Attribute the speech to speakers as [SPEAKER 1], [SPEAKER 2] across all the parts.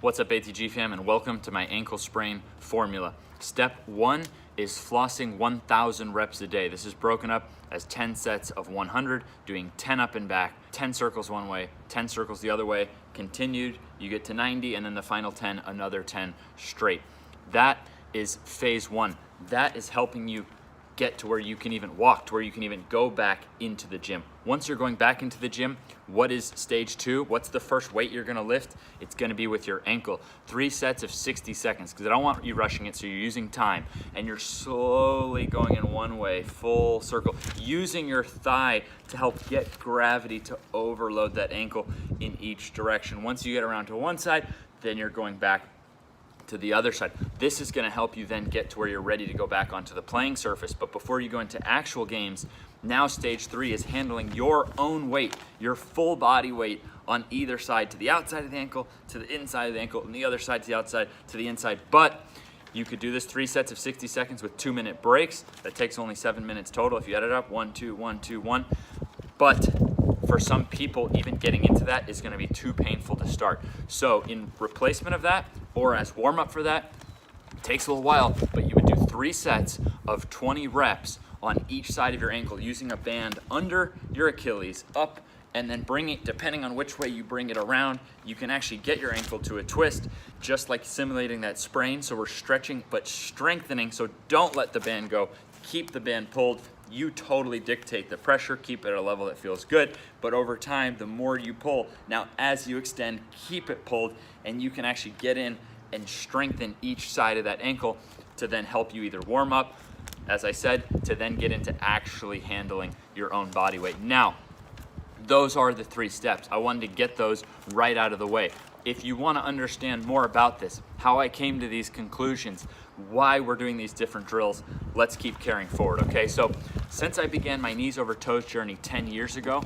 [SPEAKER 1] What's up, ATG fam, and welcome to my ankle sprain formula. Step 1 is flossing 1,000 reps a day. This is broken up as 10 sets of 100, doing 10 up and back, 10 circles one way, 10 circles the other way, continued, you get to 90, and then the final 10, another 10 straight. That is phase 1. That is helping you get to where you can even walk, to where you can even go back into the gym. Once you're going back into the gym, what is stage 2? What's the first weight you're gonna lift? It's gonna be with your ankle. 3 sets of 60 seconds, because I don't want you rushing it, so you're using time, and you're slowly going in one way, full circle, using your thigh to help get gravity to overload that ankle in each direction. Once you get around to one side, then you're going back to the other side. This is gonna help you then get to where you're ready to go back onto the playing surface. But before you go into actual games, now stage 3 is handling your own weight, your full body weight on either side, to the outside of the ankle, to the inside of the ankle, and the other side to the outside, to the inside. But you could do this 3 sets of 60 seconds with 2-minute breaks. That takes only 7 minutes total if you add it up, 1, 2, 1, 2, 1. But for some people, even getting into that is gonna be too painful to start. So in replacement of that, or as warm up for that, it takes a little while, but you would do 3 sets of 20 reps on each side of your ankle using a band under your Achilles, up, and then bring it, depending on which way you bring it around, you can actually get your ankle to a twist, just like simulating that sprain. So we're stretching, but strengthening, so don't let the band go. Keep the band pulled. You totally dictate the pressure, keep it at a level that feels good, but over time, the more you pull, now as you extend, keep it pulled, and you can actually get in and strengthen each side of that ankle to then help you either warm up, as I said, to then get into actually handling your own body weight. Now, those are the 3 steps. I wanted to get those right out of the way. If you want to understand more about this, how I came to these conclusions, why we're doing these different drills, let's keep carrying forward, okay? So since I began my knees over toes journey 10 years ago,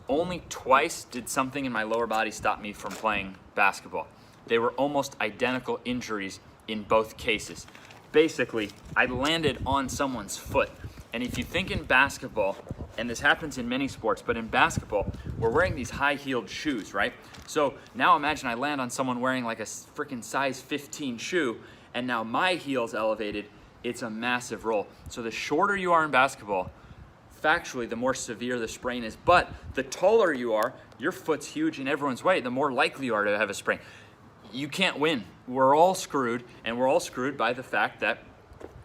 [SPEAKER 1] only twice did something in my lower body stop me from playing basketball. They were almost identical injuries in both cases. Basically, I landed on someone's foot. And if you think in basketball, and this happens in many sports, but in basketball, we're wearing these high-heeled shoes, right? So now imagine I land on someone wearing like a freaking size 15 shoe, and now my heel's elevated. It's a massive roll. So the shorter you are in basketball, factually, the more severe the sprain is. But the taller you are, your foot's huge in everyone's way, the more likely you are to have a sprain. You can't win. We're all screwed, and we're all screwed by the fact that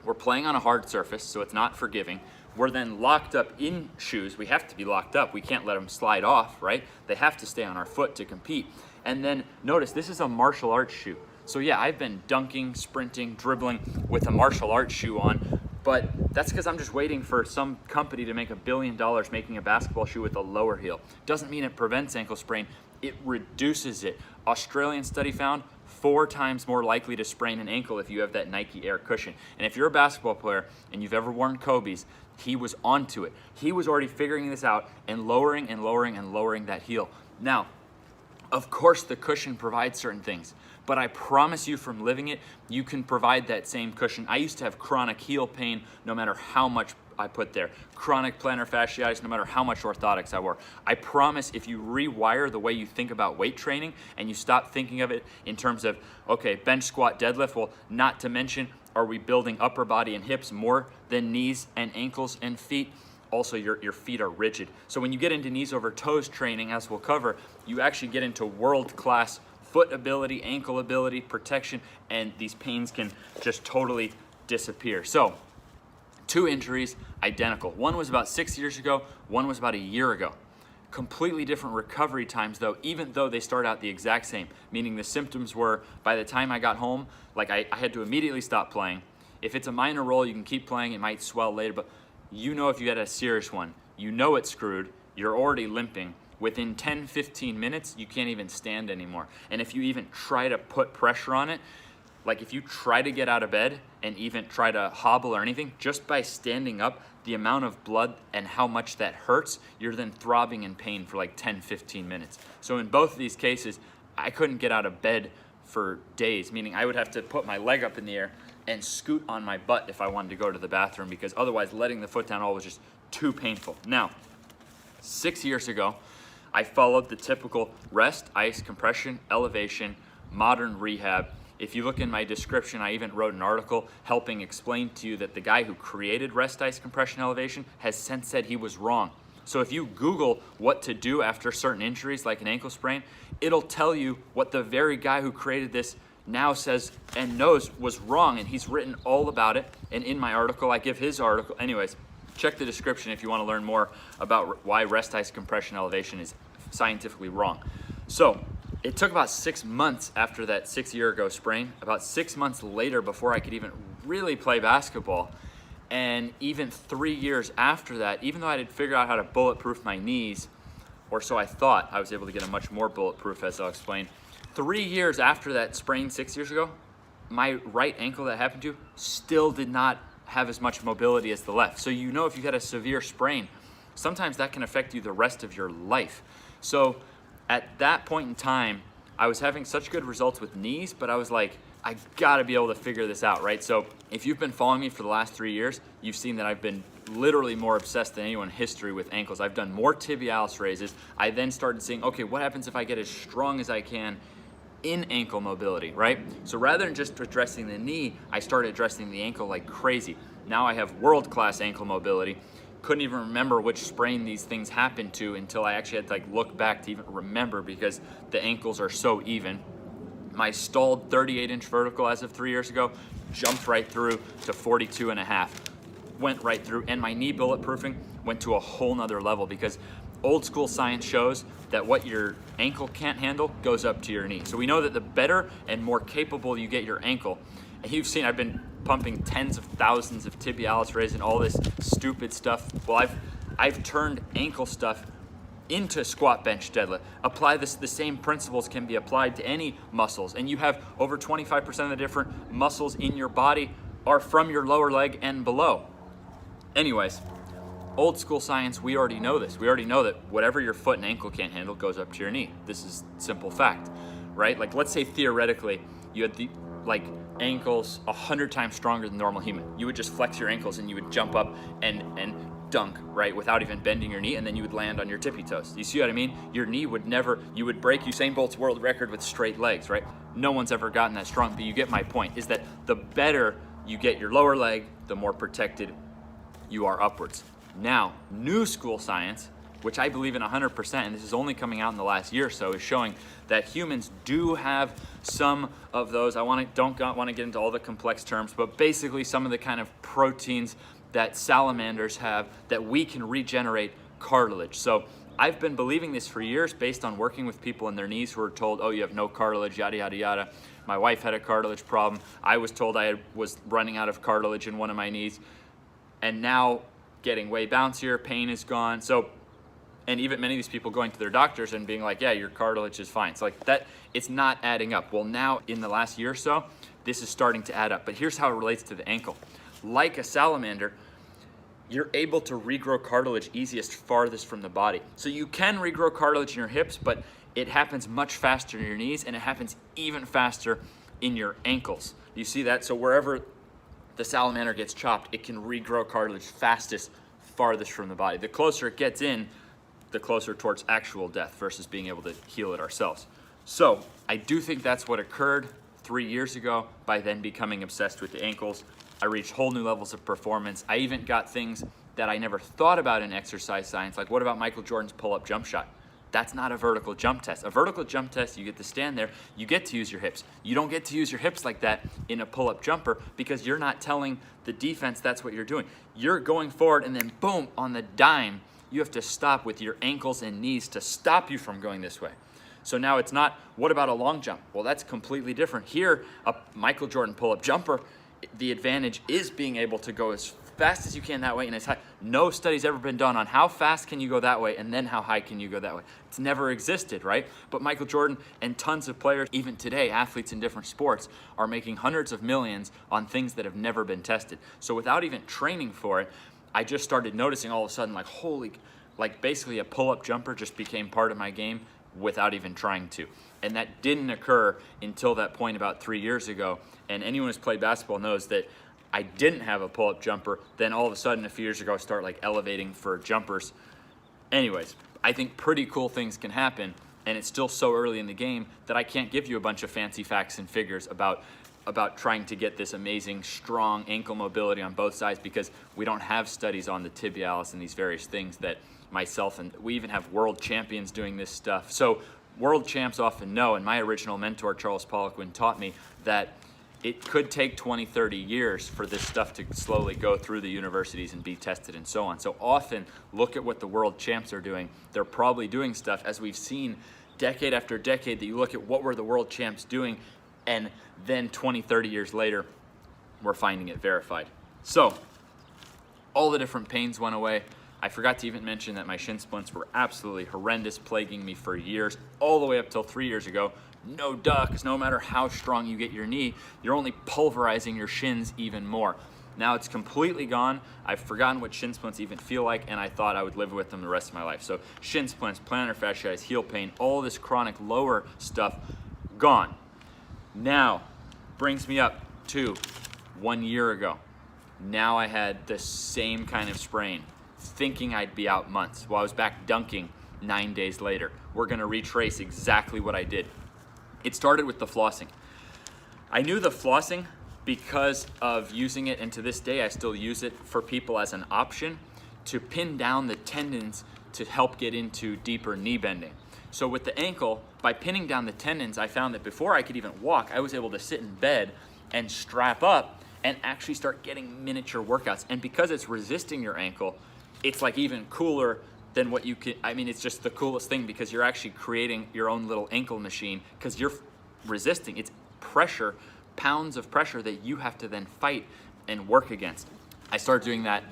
[SPEAKER 1] we're playing on a hard surface, so it's not forgiving. We're then locked up in shoes. We have to be locked up. We can't let them slide off, right? They have to stay on our foot to compete. And then notice, this is a martial arts shoe. So yeah, I've been dunking, sprinting, dribbling with a martial arts shoe on, but that's because I'm just waiting for some company to make $1 billion making a basketball shoe with a lower heel. Doesn't mean it prevents ankle sprain, it reduces it. Australian study found 4 times more likely to sprain an ankle if you have that Nike Air cushion. And if you're a basketball player and you've ever worn Kobe's, he was onto it. He was already figuring this out and lowering and lowering and lowering that heel. Now, of course, the cushion provides certain things, but I promise you from living it, you can provide that same cushion. I used to have chronic heel pain no matter how much I put there. Chronic plantar fasciitis, no matter how much orthotics I wore. I promise if you rewire the way you think about weight training and you stop thinking of it in terms of, okay, bench, squat, deadlift, well, not to mention, are we building upper body and hips more than knees and ankles and feet? Also, your feet are rigid. So when you get into knees over toes training, as we'll cover, you actually get into world-class foot ability, ankle ability, protection, and these pains can just totally disappear. So 2 injuries, identical. One was about 6 years ago, one was about a year ago. Completely different recovery times though, even though they start out the exact same, meaning the symptoms were, by the time I got home, like I had to immediately stop playing. If it's a minor roll, you can keep playing, it might swell later, but you know if you had a serious one, you know it's screwed, you're already limping. Within 10, 15 minutes, you can't even stand anymore. And if you even try to put pressure on it, like if you try to get out of bed and even try to hobble or anything, just by standing up, the amount of blood and how much that hurts, you're then throbbing in pain for like 10, 15 minutes. So in both of these cases, I couldn't get out of bed for days, meaning I would have to put my leg up in the air and scoot on my butt if I wanted to go to the bathroom, because otherwise letting the foot down all was just too painful. Now, 6 years ago, I followed the typical rest, ice, compression, elevation, modern rehab. If you look in my description, I even wrote an article helping explain to you that the guy who created rest ice compression elevation has since said he was wrong. So if you Google what to do after certain injuries like an ankle sprain, it'll tell you what the very guy who created this now says and knows was wrong, and he's written all about it. And in my article, I give his article. Anyways, check the description if you want to learn more about why rest ice compression elevation is scientifically wrong. So it took about 6 months after that 6 year ago sprain, about 6 months later before I could even really play basketball. And even 3 years after that, even though I had figured out how to bulletproof my knees, or so I thought, I was able to get a much more bulletproof, as I'll explain. 3 years after that sprain 6 years ago, my right ankle that happened to still did not have as much mobility as the left. So you know, if you had a severe sprain, sometimes that can affect you the rest of your life. So at that point in time, I was having such good results with knees, but I was like, I gotta be able to figure this out, right? So if you've been following me for the last 3 years, you've seen that I've been literally more obsessed than anyone in history with ankles. I've done more tibialis raises. I then started seeing, okay, what happens if I get as strong as I can in ankle mobility, right? So rather than just addressing the knee, I started addressing the ankle like crazy. Now I have world-class ankle mobility. Couldn't even remember which sprain these things happened to until I actually had to like look back to even remember, because the ankles are so even. My stalled 38-inch vertical as of 3 years ago jumped right through to 42.5, went right through, and my knee bulletproofing went to a whole nother level, because old school science shows that what your ankle can't handle goes up to your knee. So we know that the better and more capable you get your ankle, and you've seen I've been pumping tens of thousands of tibialis raises and all this stupid stuff. Well, I've turned ankle stuff into squat, bench, deadlift. Apply this, the same principles can be applied to any muscles, and you have over 25% of the different muscles in your body are from your lower leg and below. Anyways, old school science, we already know this. We already know that whatever your foot and ankle can't handle goes up to your knee. This is simple fact, right? Like, let's say theoretically you had the ankles 100 times stronger than normal human. You would just flex your ankles and you would jump up and dunk, right, without even bending your knee, and then you would land on your tippy toes. You see what I mean? Your knee would never, you would break Usain Bolt's world record with straight legs, right? No one's ever gotten that strong, but you get my point, is that the better you get your lower leg, the more protected you are upwards. Now, new school science, which I believe in 100%, and this is only coming out in the last year or so, is showing that humans do have some of those, don't want to get into all the complex terms, but basically some of the kind of proteins that salamanders have that we can regenerate cartilage. So I've been believing this for years based on working with people in their knees who were told, oh, you have no cartilage, yada, yada, yada. My wife had a cartilage problem. I was told I was running out of cartilage in one of my knees, and now getting way bouncier, pain is gone. So, and even many of these people going to their doctors and being like, yeah, your cartilage is fine. So like that, it's not adding up. Well, now in the last year or so, this is starting to add up. But here's how it relates to the ankle. Like a salamander, you're able to regrow cartilage easiest farthest from the body. So you can regrow cartilage in your hips, but it happens much faster in your knees, and it happens even faster in your ankles. You see that? So wherever the salamander gets chopped, it can regrow cartilage fastest, farthest from the body. The closer it gets in, the closer towards actual death versus being able to heal it ourselves. So I do think that's what occurred 3 years ago by then becoming obsessed with the ankles. I reached whole new levels of performance. I even got things that I never thought about in exercise science, like what about Michael Jordan's pull-up jump shot? That's not a vertical jump test. A vertical jump test, you get to stand there, you get to use your hips. You don't get to use your hips like that in a pull-up jumper because you're not telling the defense that's what you're doing. You're going forward and then boom, on the dime, you have to stop with your ankles and knees to stop you from going this way. So now it's not, what about a long jump? Well, that's completely different. Here, a Michael Jordan pull-up jumper, the advantage is being able to go as fast as you can that way and as high. No study's ever been done on how fast can you go that way and then how high can you go that way. It's never existed, right? But Michael Jordan and tons of players, even today, athletes in different sports, are making hundreds of millions on things that have never been tested. So without even training for it, I just started noticing all of a sudden, like, holy, like basically a pull-up jumper just became part of my game without even trying to. And that didn't occur until that point about 3 years ago. And anyone who's played basketball knows that I didn't have a pull-up jumper. Then all of a sudden, a few years ago, I start like elevating for jumpers. Anyways, I think pretty cool things can happen. And it's still so early in the game that I can't give you a bunch of fancy facts and figures about trying to get this amazing, strong ankle mobility on both sides, because we don't have studies on the tibialis and these various things that myself, and we even have world champions doing this stuff. So world champs often know, and my original mentor, Charles Poliquin, taught me that it could take 20, 30 years for this stuff to slowly go through the universities and be tested and so on. So often look at what the world champs are doing. They're probably doing stuff, as we've seen decade after decade, that you look at what were the world champs doing, and then 20, 30 years later, we're finding it verified. So all the different pains went away. I forgot to even mention that my shin splints were absolutely horrendous, plaguing me for years, all the way up till 3 years ago. No duh, because no matter how strong you get your knee, you're only pulverizing your shins even more. Now it's completely gone. I've forgotten what shin splints even feel like, and I thought I would live with them the rest of my life. So shin splints, plantar fasciitis, heel pain, all this chronic lower stuff, gone. Now, brings me up to 1 year ago. Now I had the same kind of sprain, thinking I'd be out months. Well, I was back dunking 9 days later. We're gonna retrace exactly what I did. It started with the flossing. I knew the flossing because of using it, and to this day I still use it for people as an option to pin down the tendons to help get into deeper knee bending. So with the ankle, by pinning down the tendons, I found that before I could even walk, I was able to sit in bed and strap up and actually start getting miniature workouts. And because it's resisting your ankle, it's like even cooler than what you can. I mean, it's just the coolest thing, because you're actually creating your own little ankle machine, because you're resisting. It's pressure, pounds of pressure that you have to then fight and work against. I started doing that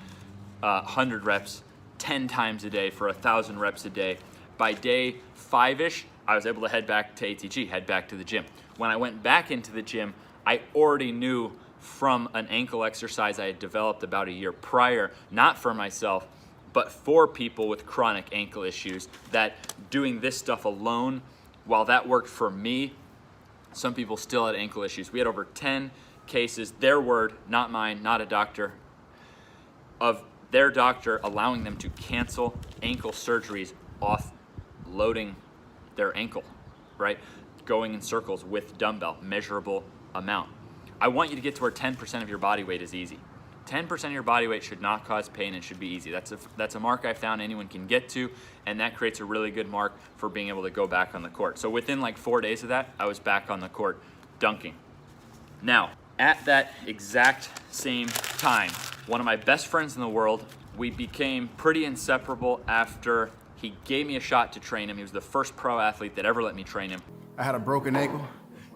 [SPEAKER 1] 100 reps 10 times a day for 1,000 reps a day. By day 5-ish, I was able to head back to ATG, head back to the gym. When I went back into the gym, I already knew from an ankle exercise I had developed about a year prior, not for myself, but for people with chronic ankle issues, that doing this stuff alone, while that worked for me, some people still had ankle issues. We had over 10 cases, their word, not mine, not a doctor, of their doctor allowing them to cancel ankle surgeries off loading their ankle, right? Going in circles with dumbbell, measurable amount. I want you to get to where 10% of your body weight is easy. 10% of your body weight should not cause pain and should be easy. That's a mark I found anyone can get to, and that creates a really good mark for being able to go back on the court. So within like 4 days of that, I was back on the court dunking. Now, at that exact same time, one of my best friends in the world, we became pretty inseparable after he gave me a shot to train him. He was the first pro athlete that ever let me train him.
[SPEAKER 2] I had a broken ankle,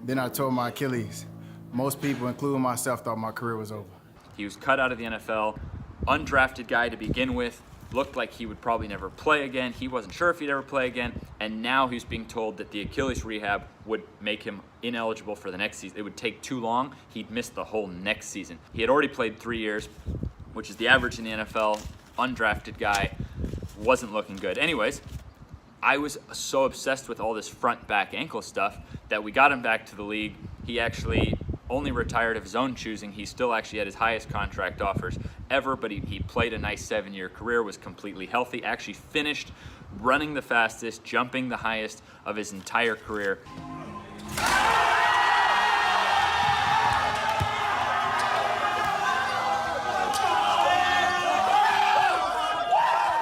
[SPEAKER 2] then I tore my Achilles. Most people, including myself, thought my career was over.
[SPEAKER 1] He was cut out of the NFL, undrafted guy to begin with, looked like he would probably never play again. He wasn't sure if he'd ever play again, and now he was being told that the Achilles rehab would make him ineligible for the next season. It would take too long. He'd miss the whole next season. He had already played 3 years, which is the average in the NFL. Undrafted guy, wasn't looking good. Anyways, I was so obsessed with all this front, back, ankle stuff that we got him back to the league. He actually only retired of his own choosing. He still actually had his highest contract offers ever, but he played a nice 7-year career, was completely healthy, actually finished running the fastest, jumping the highest of his entire career.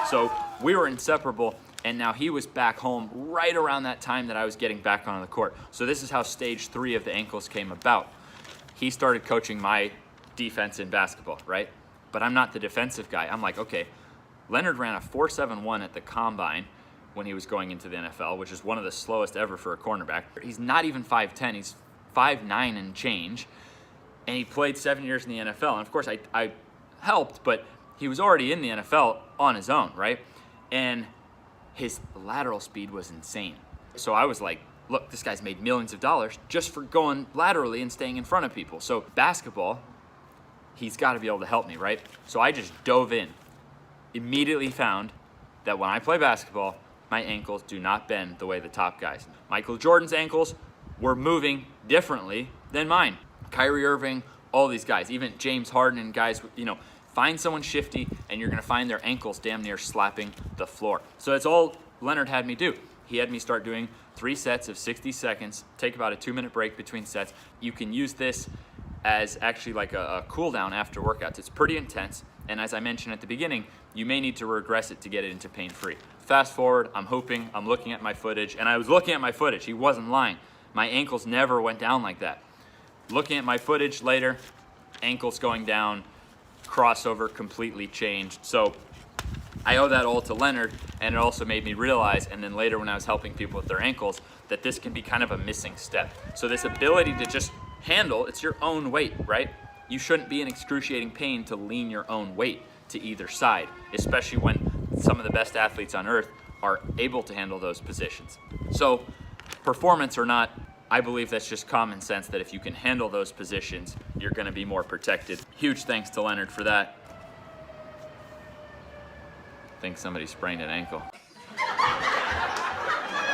[SPEAKER 1] So we were inseparable, and now he was back home right around that time that I was getting back on the court. So this is how stage 3 of the ankles came about. He started coaching my defense in basketball, right? But I'm not the defensive guy. I'm like, okay, Leonard ran a 4.71 at the combine when he was going into the NFL, which is one of the slowest ever for a cornerback. He's not even 5'10", he's 5'9" and change, and he played 7 years in the NFL. And of course I helped, but he was already in the NFL on his own, right? And his lateral speed was insane. So I was like, look, this guy's made millions of dollars just for going laterally and staying in front of people. So basketball, he's got to be able to help me, right? So I just dove in. Immediately found that when I play basketball, my ankles do not bend the way the top guys. Michael Jordan's ankles were moving differently than mine. Kyrie Irving, all these guys, even James Harden and guys, find someone shifty and you're gonna find their ankles damn near slapping the floor. So that's all Leonard had me do. He had me start doing 3 sets of 60 seconds, take about a 2-minute break between sets. You can use this as actually like a cool down after workouts. It's pretty intense, and as I mentioned at the beginning, you may need to regress it to get it into pain-free. Fast forward, I'm looking at my footage, and I was looking at my footage, he wasn't lying. My ankles never went down like that. Looking at my footage later, ankles going down, crossover completely changed. So I owe that all to Leonard, and it also made me realize, and then later when I was helping people with their ankles, that this can be kind of a missing step. So this ability to just handle, it's your own weight, right? You shouldn't be in excruciating pain to lean your own weight to either side, especially when some of the best athletes on earth are able to handle those positions. So performance or not, I believe that's just common sense that if you can handle those positions, you're gonna be more protected. Huge thanks to Leonard for that. I think somebody sprained an ankle.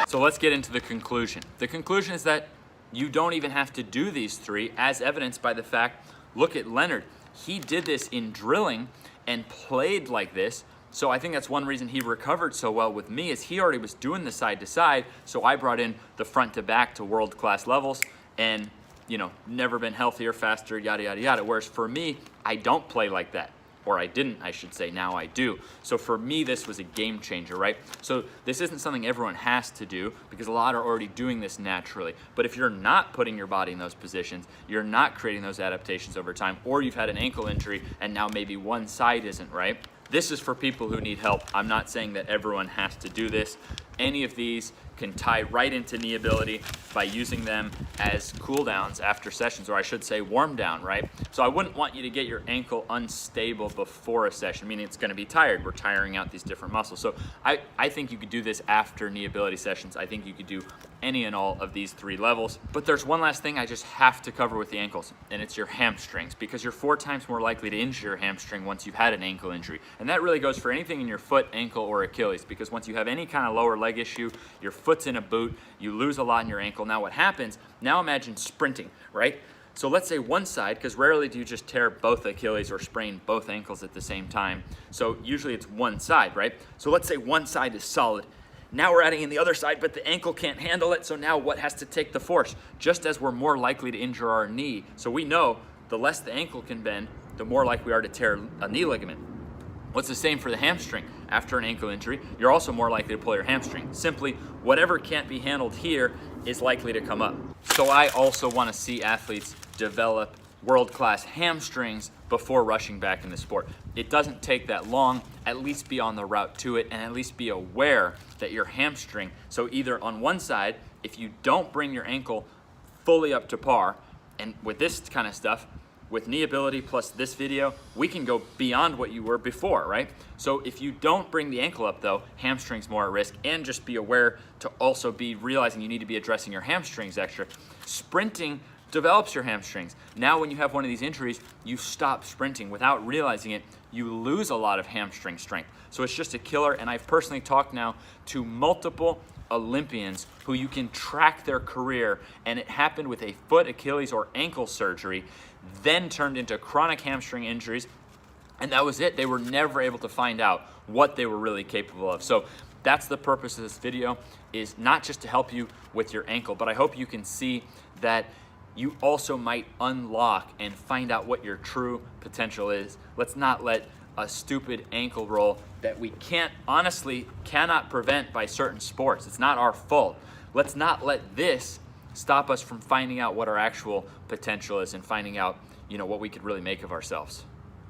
[SPEAKER 1] So let's get into the conclusion. The conclusion is that you don't even have to do these 3, as evidenced by the fact, look at Leonard. He did this in drilling and played like this. So I think that's one reason he recovered so well with me, is he already was doing the side to side. So I brought in the front to back to world-class levels and, you know, never been healthier, faster, yada, yada, yada. Whereas for me, I don't play like that. Or I didn't, I should say, now I do. So for me, this was a game changer, right? So this isn't something everyone has to do because a lot are already doing this naturally. But if you're not putting your body in those positions, you're not creating those adaptations over time, or you've had an ankle injury and now maybe one side isn't right, this is for people who need help. I'm not saying that everyone has to do this. Any of these can tie right into knee ability by using them as cool downs after sessions, or I should say warm down, right? So I wouldn't want you to get your ankle unstable before a session, meaning it's gonna be tired. We're tiring out these different muscles. So I think you could do this after knee ability sessions. I think you could do any and all of these 3 levels. But there's one last thing I just have to cover with the ankles, and it's your hamstrings, because you're 4 times more likely to injure your hamstring once you've had an ankle injury. And that really goes for anything in your foot, ankle, or Achilles, because once you have any kind of lower leg issue, your foot's in a boot, you lose a lot in your ankle. Now what happens, now imagine sprinting, right? So let's say one side, because rarely do you just tear both Achilles or sprain both ankles at the same time. So usually it's one side, right? So let's say one side is solid. Now we're adding in the other side, but the ankle can't handle it. So now what has to take the force? Just as we're more likely to injure our knee. So we know the less the ankle can bend, the more likely we are to tear a knee ligament. What's the same for the hamstring? After an ankle injury, you're also more likely to pull your hamstring. Simply, whatever can't be handled here is likely to come up. So I also want to see athletes develop world-class hamstrings before rushing back in the sport. It doesn't take that long. At least be on the route to it, and at least be aware that your hamstring, so either on one side, if you don't bring your ankle fully up to par, and with this kind of stuff, with knee ability plus this video, we can go beyond what you were before, right? So if you don't bring the ankle up though, hamstrings more at risk, and just be aware to also be realizing you need to be addressing your hamstrings extra. Sprinting develops your hamstrings. Now when you have one of these injuries, you stop sprinting. Without realizing it, you lose a lot of hamstring strength. So it's just a killer, and I've personally talked now to multiple Olympians who you can track their career, and it happened with a foot, Achilles, or ankle surgery, then turned into chronic hamstring injuries, and that was it. They were never able to find out what they were really capable of. So that's the purpose of this video, is not just to help you with your ankle, but I hope you can see that you also might unlock and find out what your true potential is. Let's not let a stupid ankle roll that we cannot prevent by certain sports. It's not our fault. Let's not let this stop us from finding out what our actual potential is and finding out, what we could really make of ourselves.